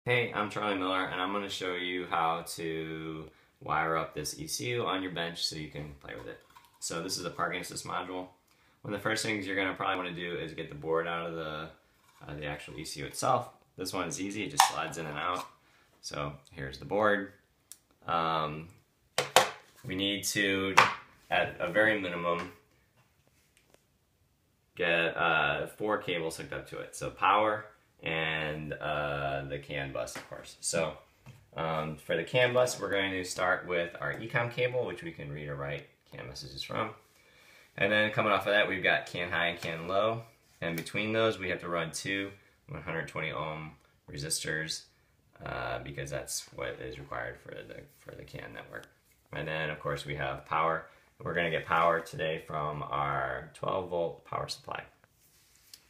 Hey, I'm Charlie Miller, and I'm going to show you how to wire up this ECU on your bench so you can play with it. So this is a parking assist module. One of the first things you're going to probably want to do is get the board out of the actual ECU itself. This one is easy, it just slides in and out. So here's the board. We need to, at a very minimum, get 4 cables hooked up to it. So power, and the CAN bus, of course. So for the CAN bus, we're going to start with our ECOM cable, which we can read or write CAN messages from. And then coming off of that, we've got CAN high and CAN low. And between those, we have to run 2 120 ohm resistors because that's what is required for the CAN network. And then, of course, we have power. We're going to get power today from our 12-volt power supply.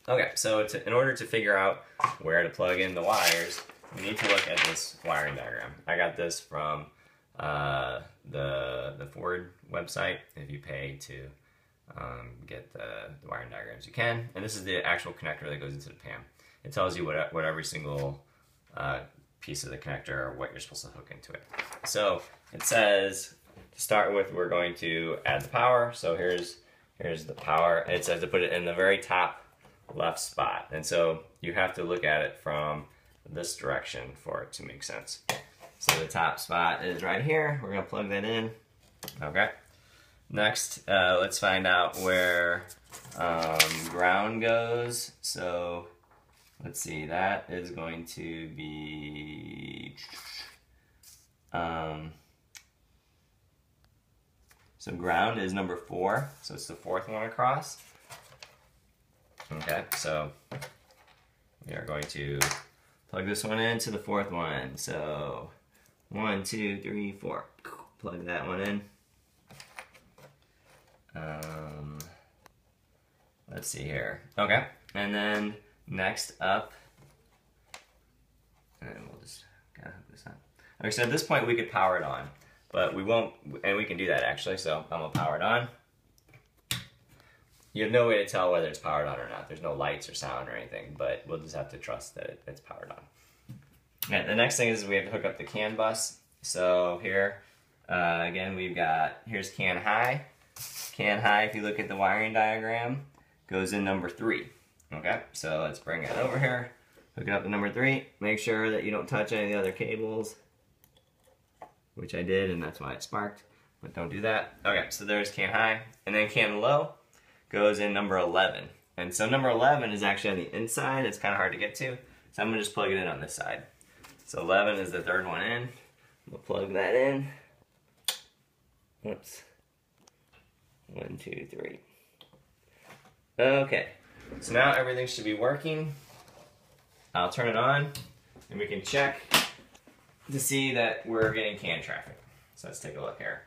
Okay, so in order to figure out where to plug in the wires, we need to look at this wiring diagram. I got this from the Ford website. If you pay to get the wiring diagrams, you can. And this is the actual connector that goes into the PAM. It tells you what every single piece of the connector or what you're supposed to hook into it. So it says, to start with, we're going to add the power. So here's the power. And it says to put it in the very top left spot, and so you have to look at it from this direction for it to make sense. So the top spot is right here. We're gonna plug that in. Okay. Next, let's find out where ground goes. So let's see, that is going to be so ground is number 4, so it's the 4th one across. Okay, so we are going to plug this one into the 4th one. So 1, 2, 3, 4. Plug that one in. Let's see here. Okay, and then next up, and we'll just gotta hook this up. Okay, so at this point we could power it on, but we won't, and we can do that actually. So I'm gonna power it on. You have no way to tell whether it's powered on or not. There's no lights or sound or anything, but we'll just have to trust that it's powered on. And the next thing is we have to hook up the CAN bus. So here, again, here's CAN high. CAN high, if you look at the wiring diagram, goes in number 3. Okay, so let's bring it over here, hook it up to number 3. Make sure that you don't touch any of the other cables, which I did, and that's why it sparked, but don't do that. Okay, so there's CAN high, and then CAN low goes in number 11. And so number 11 is actually on the inside. It's kind of hard to get to. So I'm going to just plug it in on this side. So 11 is the 3rd one in. We'll plug that in. Whoops. 1, 2, 3. Okay. So now everything should be working. I'll turn it on and we can check to see that we're getting CAN traffic. So let's take a look here.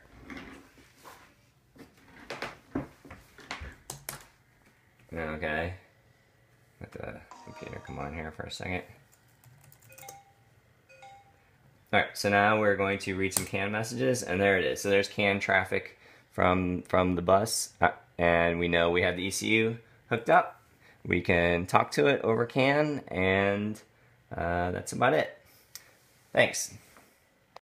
Okay, let the computer come on here for a second. Alright, so now we're going to read some CAN messages, and there it is. So there's CAN traffic from the bus, and we know we have the ECU hooked up. We can talk to it over CAN, and that's about it. Thanks.